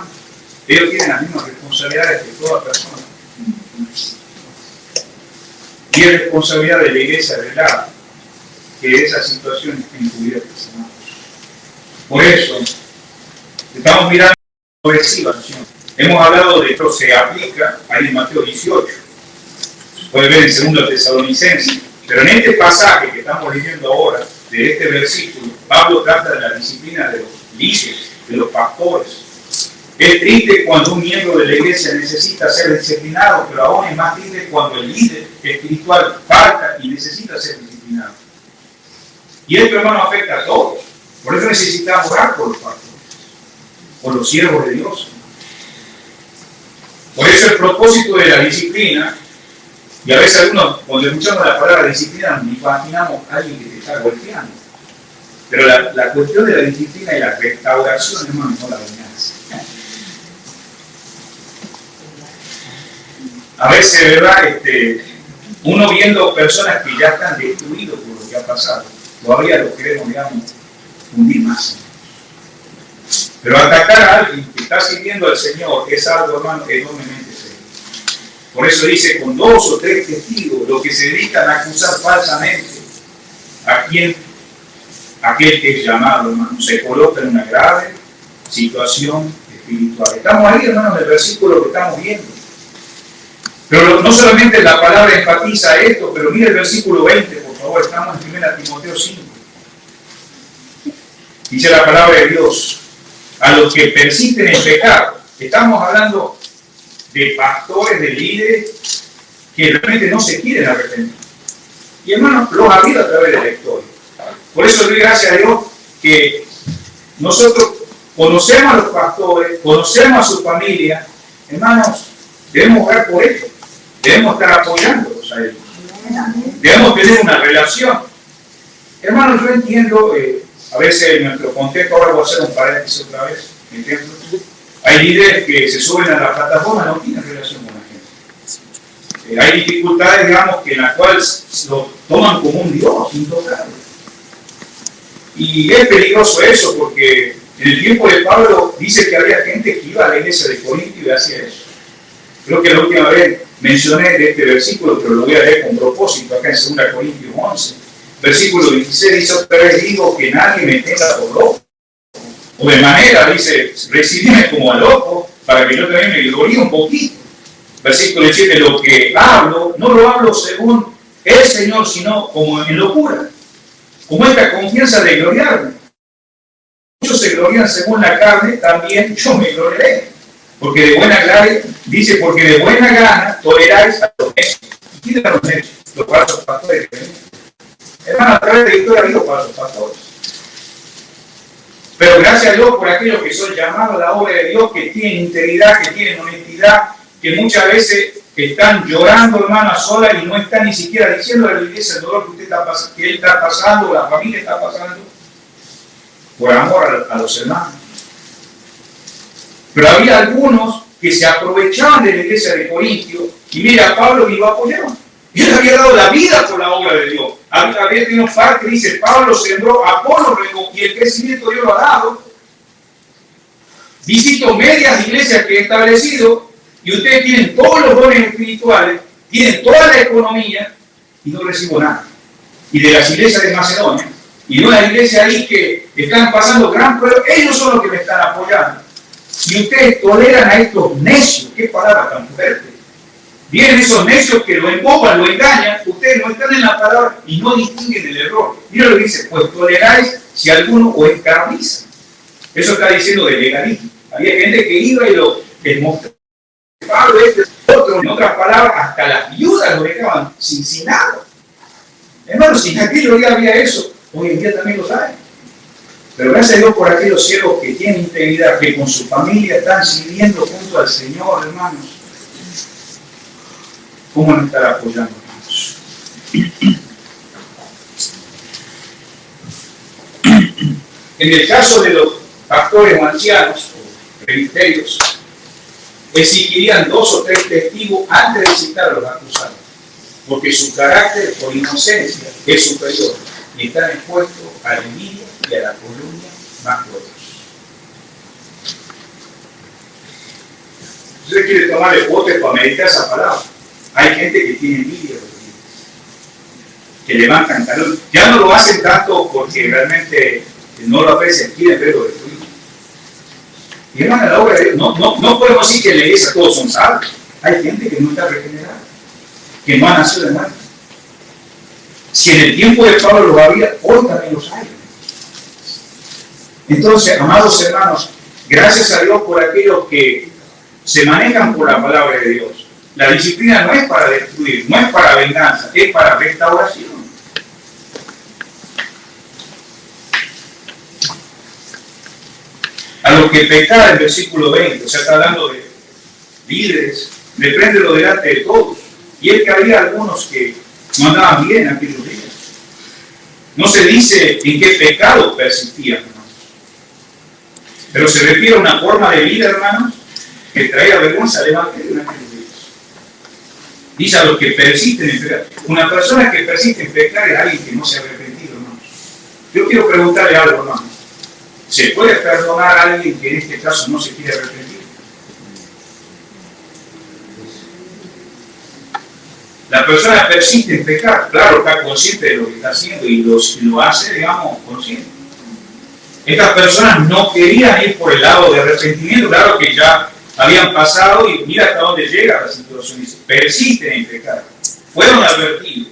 Ellos tienen las mismas responsabilidades que toda persona. Y es responsabilidad de la iglesia velar que esas situaciones estén cubiertas, hermanos. Por eso, estamos mirando progresiva. Hemos hablado de esto, se aplica ahí en Mateo 18. Puede ver en 2 Tesalonicenses. Pero en este pasaje que estamos leyendo ahora, de este versículo, Pablo trata de la disciplina de los líderes, de los pastores. Es triste cuando un miembro de la iglesia necesita ser disciplinado, pero aún es más triste cuando el líder espiritual falta y necesita ser disciplinado. Y esto, hermano, afecta a todos. Por eso necesitamos orar por los pastores, por los siervos de Dios. Por eso el propósito de la disciplina, y a veces algunos, cuando escuchamos la palabra disciplina, nos imaginamos a alguien que te está golpeando. Pero la cuestión de la disciplina y la restauración, hermano, no la venganza. A veces, ¿verdad? Uno viendo personas que ya están destruidos por lo que ha pasado, todavía lo queremos, digamos, hundir más. Pero atacar a alguien que está sirviendo al Señor es algo, hermano, enormemente serio. Por eso dice, con 2 o 3 testigos, los que se dedican a acusar falsamente a quien, aquel que es llamado, hermano, se coloca en una grave situación espiritual. Estamos ahí, hermano, en el versículo que estamos viendo. Pero no solamente la palabra enfatiza esto, pero mire el versículo 20, por favor, estamos en 1 Timoteo 5. Dice la palabra de Dios, a los que persisten en pecado. Estamos hablando de pastores, de líderes, que realmente no se quieren arrepentir. Y hermanos, los ha habido a través de la historia. Por eso doy gracias a Dios que nosotros conocemos a los pastores, conocemos a su familia. Hermanos, debemos orar por ellos, debemos estar apoyándolos a ellos, debemos tener una relación. Hermanos, yo entiendo, a veces en nuestro contexto, ahora voy a hacer un paréntesis otra vez, ejemplo, hay líderes que se suben a la plataforma y no tienen relación con la gente. Hay dificultades, digamos, que en las cuales lo toman como un Dios intocable. Y es peligroso eso, porque en el tiempo de Pablo dice que había gente que iba a la iglesia de Corintio y hacía eso. Creo que la última vez mencioné de este versículo, pero lo voy a leer con propósito acá en 2 Corintios 11. Versículo 26 dice: otra vez digo que nadie me tenga por loco. O de manera, dice, recibime como a loco, para que yo también me gloríe un poquito. Versículo 17: lo que hablo, no lo hablo según el Señor, sino como en locura. Como esta confianza de gloriarme. Muchos se glorian según la carne, también yo me gloriaré. Porque de buena gana, dice, porque de buena gana toleráis a los necios. ¿Quiénes son los necios? Los falsos pastores. Hermano, a través de la historia ha habido falsos pastores. Pero gracias a Dios por aquellos que son llamados a la obra de Dios, que tienen integridad, que tienen honestidad, que muchas veces están llorando, hermano, a solas y no están ni siquiera diciendo a la iglesia el dolor que usted está pasando, que él está pasando, la familia está pasando, por amor a los hermanos. Pero había algunos que se aprovechaban de la iglesia de Corintio y mira, Pablo iba a apoyar. Él había dado la vida por la obra de Dios. Había tenido parte, dice, Pablo sembró, Apolo recogió, y el crecimiento Dios lo ha dado. Visito medias iglesias que he establecido y ustedes tienen todos los dones espirituales, tienen toda la economía y no recibo nada. Y de las iglesias de Macedonia, y de una iglesia ahí que están pasando gran prueba, ellos son los que me están apoyando. Y ustedes toleran a estos necios, qué palabra tan fuerte. Vienen esos necios que lo emboban, lo engañan, ustedes no están en la palabra y no distinguen el error. Mira lo que dice, pues toleráis si alguno os escarniza. Eso está diciendo de legalismo. Había gente que iba y lo mostraba. Pablo, otro, en otras palabras, hasta las viudas lo dejaban sin nada. Hermano, si en aquellos días había eso, hoy en día también lo saben. Pero gracias a Dios por aquellos siervos que tienen integridad, que con su familia están sirviendo junto al Señor, hermanos. ¿Cómo nos estará apoyando, hermanos? En el caso de los pastores o ancianos, o presbiterios, exigirían 2 o 3 testigos antes de citar a los acusados, porque su carácter por inocencia es superior y están expuestos a la envidia y a la calumnia más poderosa. Usted quiere tomar el bote para meditar esa palabra. Hay gente que tiene envidia de los líderes, que levantan calor. Ya no lo hacen tanto porque realmente no lo aprecian, quieren verlo destruido. Y hermano, la obra de Dios, no podemos decir que en la iglesia todos son salvos. Hay gente que no está regenerada, que no ha nacido de nuevo. Si en el tiempo de Pablo lo había, hoy también los hay. Entonces, amados hermanos, gracias a Dios por aquellos que se manejan por la palabra de Dios. La disciplina no es para destruir, no es para venganza, es para restauración. A los que pecaron, el versículo 20, o sea, está hablando de líderes, repréndelo delante de todos. Y es que había algunos que no andaban bien en aquellos días. No se dice en qué pecado persistían, hermanos. Pero se refiere a una forma de vida, hermanos, que traía vergüenza al evangelio en aquellos días. Dice a los que persisten en pecar. Una persona que persiste en pecar es alguien que no se ha arrepentido, hermanos. Yo quiero preguntarle algo, hermanos. ¿Se puede perdonar a alguien que en este caso no se quiere arrepentir? La persona persiste en pecar, claro, está consciente de lo que está haciendo y lo hace, digamos, consciente. Estas personas no querían ir por el lado de arrepentimiento, claro que ya habían pasado y mira hasta dónde llega la situación. Dice, persisten en pecar. Fueron advertidos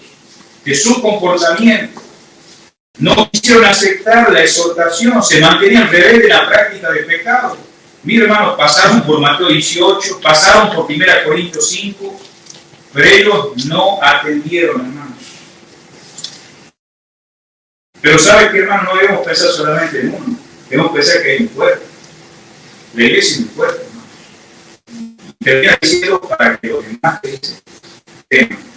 de su comportamiento. No quisieron aceptar la exhortación, se mantenían rebeldes en la práctica de pecado. Mira, hermanos, pasaron por Mateo 18, pasaron por 1 Corintios 5, pero ellos no atendieron, hermanos. Pero ¿sabe qué, hermanos? No debemos pensar solamente en uno, debemos pensar que hay un cuerpo. La iglesia es un cuerpo, hermanos. Termina diciendo para que los demás teman.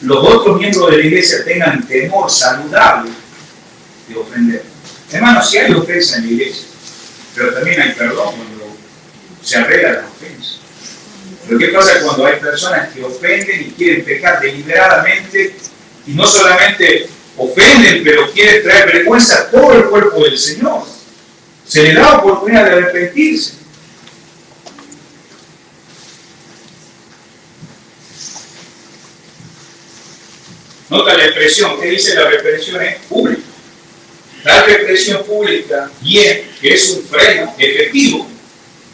Los otros miembros de la iglesia tengan temor saludable de ofender. Hermanos, si hay ofensa en la iglesia, pero también hay perdón cuando se arregla la ofensa. Pero ¿qué pasa cuando hay personas que ofenden y quieren pecar deliberadamente y no solamente ofenden, pero quieren traer vergüenza a todo el cuerpo del Señor? Se le da oportunidad de arrepentirse. Nota la expresión, ¿qué dice la represión? Es pública. La represión pública, bien, que es un freno efectivo,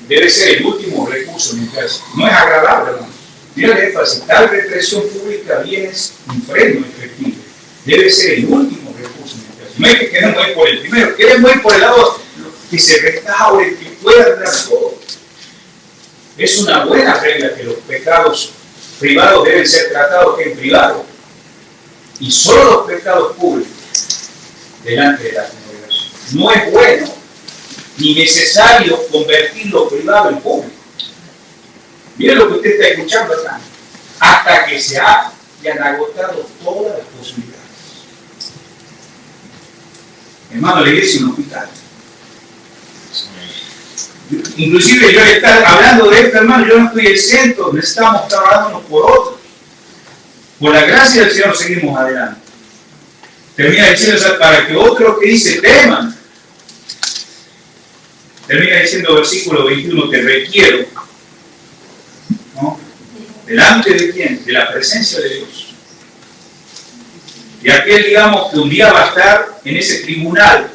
debe ser el último recurso en el caso. No es agradable, hermano. Mira el énfasis, tal represión pública bien es un freno efectivo. Debe ser el último recurso en el caso. No es que queremos ir por el primero, queremos ir por el lado que se restaure, que pueda dar todo. Es una buena regla que los pecados privados deben ser tratados en privado. Y solo los pecados públicos delante de la congregación. No es bueno ni necesario convertir lo privado en público. Miren lo que usted está escuchando acá. Hasta que se hayan agotado todas las posibilidades. Hermano, la iglesia es un hospital. Inclusive yo estar hablando de esto, hermano, yo no estoy exento, necesitamos trabajar unos por otros. Por la gracia del Señor seguimos adelante. Termina diciendo, para que otros que dice teman. Termina diciendo versículo 21, te requiero, ¿no? ¿Delante de quién? De la presencia de Dios. Y aquel, digamos, que un día va a estar en ese tribunal,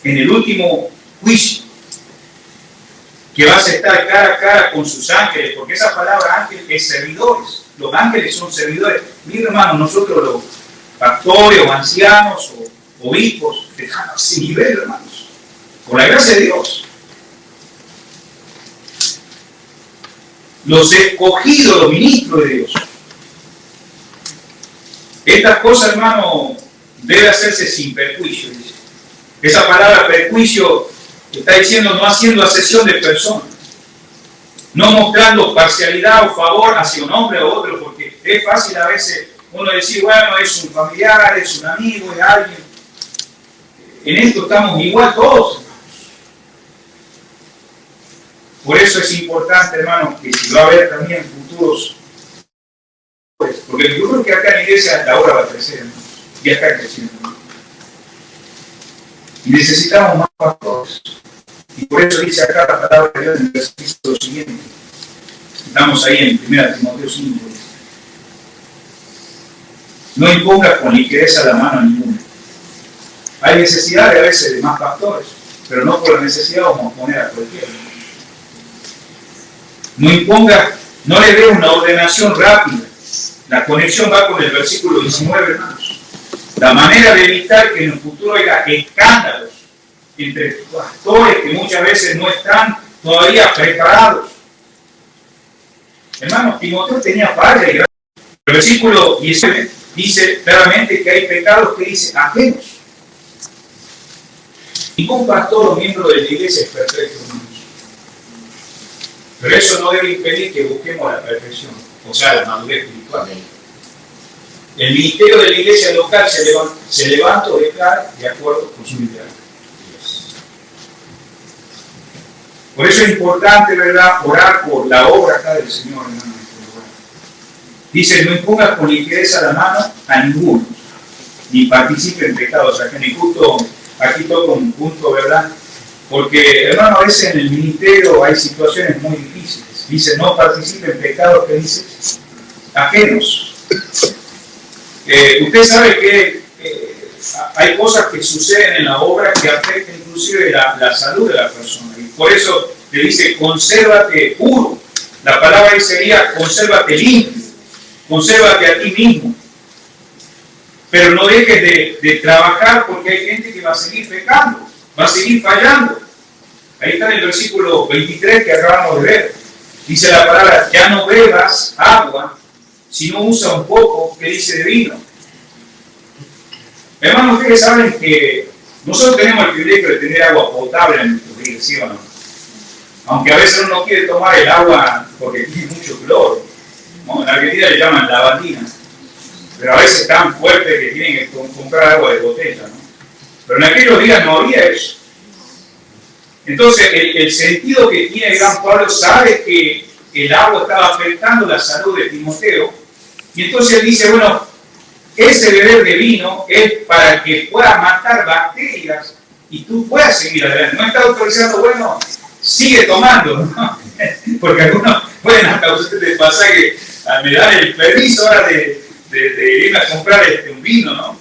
en el último juicio, que vas a estar cara a cara con sus ángeles, porque esa palabra ángel es servidores. Los ángeles son servidores. Mira, hermano, nosotros los pastores o ancianos o obispos dejamos ese nivel, hermanos, por la gracia de Dios. Los escogidos, los ministros de Dios. Estas cosas, hermano, debe hacerse sin perjuicio. Dice. Esa palabra perjuicio está diciendo no haciendo asesión de personas, no mostrando parcialidad o favor hacia un hombre o otro, porque es fácil a veces uno decir, bueno, es un familiar, es un amigo, es alguien. En esto estamos igual todos, hermanos. Por eso es importante, hermanos, que si va a haber también futuros, porque yo creo que acá en la iglesia la obra va a crecer, hermanos, y está creciendo. Y necesitamos más pastores. Y por eso dice acá la palabra de Dios en el versículo siguiente. Estamos ahí en 1 Timoteo 5. No impongas con ligereza la mano a ninguno. Hay necesidad a veces de más pastores, pero no por la necesidad vamos a poner a cualquiera. No impongas, no le dé una ordenación rápida. La conexión va con el versículo 19, hermanos. La manera de evitar que en el futuro haya escándalos entre pastores que muchas veces no están todavía preparados. Hermanos, Timoteo tenía fallas. El versículo 19 dice claramente que hay pecados que dice ajenos. Ningún pastor o miembro de la iglesia es perfecto, hermanos. Pero eso no debe impedir que busquemos la perfección, o sea, la madurez espiritual. El ministerio de la iglesia local se levanta o declara de acuerdo con su liderazgo. Por eso es importante, ¿verdad?, orar por la obra acá del Señor, hermano. Dice, no impongas con ligereza la mano a ninguno, ni participe en pecados. Aquí toca un punto, ¿verdad? Porque, hermano, a veces en el ministerio hay situaciones muy difíciles. Dice, no participe en pecados, que dice, ajenos. Usted sabe que hay cosas que suceden en la obra que afectan inclusive la salud de la persona. Y por eso te dice, consérvate puro. La palabra ahí sería, consérvate limpio. Consérvate a ti mismo. Pero no dejes de trabajar, porque hay gente que va a seguir pecando, va a seguir fallando. Ahí está en el versículo 23 que acabamos de ver. Dice la palabra, ya no bebas agua, sino usa un poco, que dice de vino. Hermanos, ustedes saben que nosotros tenemos el privilegio de tener agua potable en nuestros días, ¿sí o no? Aunque a veces uno quiere tomar el agua porque tiene mucho cloro. ¿No? En Argentina le llaman lavandina. Pero a veces tan fuerte que tienen que comprar agua de botella, ¿no? Pero en aquellos días no había eso. Entonces, el sentido que tiene el gran Pablo sabe que el agua estaba afectando la salud de Timoteo. Y entonces él dice, bueno, ese beber de vino es para que pueda matar bacterias y tú puedas seguir adelante. No está autorizando, bueno, sigue tomando, ¿no? Porque algunos pueden hasta usted de pasaje, me dan el permiso ahora de de irme a comprar un vino, ¿no?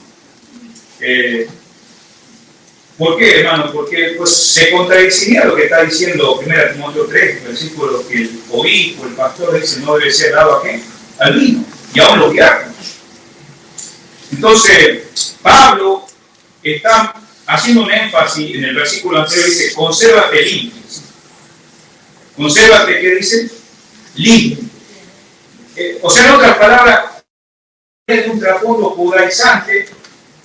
¿Por qué, hermano? Porque pues, se contradeciría lo que está diciendo 1 Timoteo 3, versículo que el obispo, el pastor dice no debe ser dado a qué? Al vino, y aún los diáconos. Entonces, Pablo está haciendo un énfasis en el versículo anterior, dice, consérvate limpio. Consérvate, ¿qué dice? Limpio. O sea, en otras palabras, es un trasfondo judaizante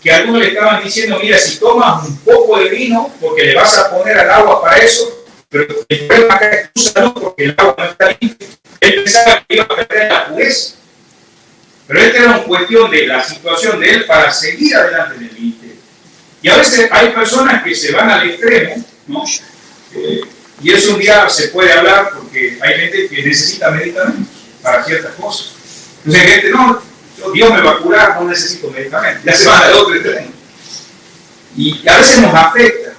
que algunos le estaban diciendo, mira, si tomas un poco de vino, porque le vas a poner al agua para eso, pero el problema acá es tu salud, porque el agua no está limpia. Él pensaba que iba a perder la pureza. Pero esta era una cuestión de la situación de él para seguir adelante en el ministerio. Y a veces hay personas que se van al extremo, ¿no? Y eso un día se puede hablar porque hay gente que necesita medicamentos para ciertas cosas. Entonces hay gente, no, Dios me va a curar, no necesito medicamentos. Ya se van al otro extremo. Y a veces nos afecta.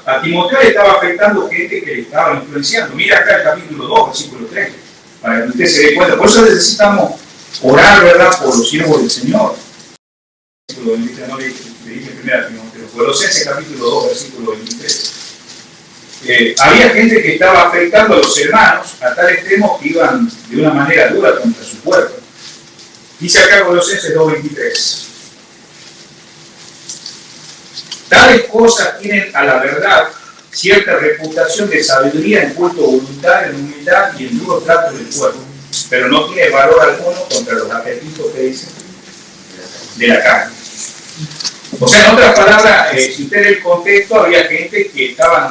A Timoteo le estaba afectando gente que le estaba influenciando. Mira acá el capítulo 2, versículo 3, para que usted se dé cuenta. Por eso necesitamos orar, ¿verdad?, por los siervos del Señor. Versículo 23, no le dije 1 Timoteo, Colosenses capítulo 2, versículo 23. Había gente que estaba afectando a los hermanos a tal extremo que iban de una manera dura contra su cuerpo. Dice acá Colosenses 2:23. Tales cosas tienen a la verdad cierta reputación de sabiduría en culto voluntario, en humildad y en duro trato del cuerpo, pero no tiene valor alguno contra los apetitos que dicen de la carne. O sea, en otras palabras, si usted ve el contexto, había gente que estaban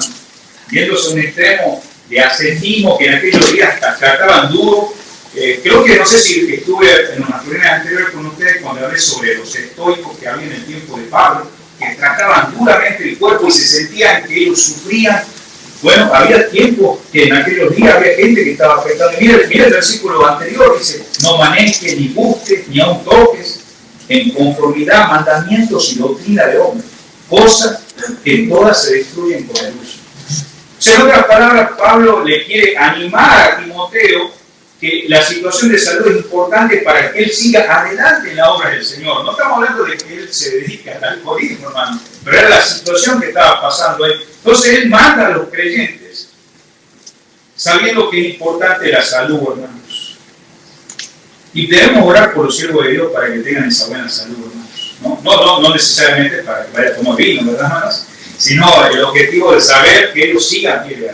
viéndose un extremo de ascetismo, que en aquellos días trataban duro. Creo que no sé si estuve en unas reuniones anteriores con ustedes cuando hablé sobre los estoicos que había en el tiempo de Pablo, que trataban duramente el cuerpo y se sentían que ellos sufrían. Bueno, había tiempos que en aquellos días había gente que estaba afectando. Mira el versículo anterior, dice, no manejes, ni busques, ni aun toques, en conformidad a mandamientos y doctrina de hombres, cosas que todas se destruyen con el uso. O sea, en otras palabras, Pablo le quiere animar a Timoteo que la situación de salud es importante para que él siga adelante en la obra del Señor. No estamos hablando de que él se dedique al alcoholismo, hermano, pero era la situación que estaba pasando él. Entonces él manda a los creyentes, sabiendo que es importante la salud, hermanos. Y debemos orar por los siervos de Dios para que tengan esa buena salud, hermanos. No necesariamente para que vaya a tomar vino, ¿verdad, hermanos? Sino el objetivo de saber que ellos sigan fiel.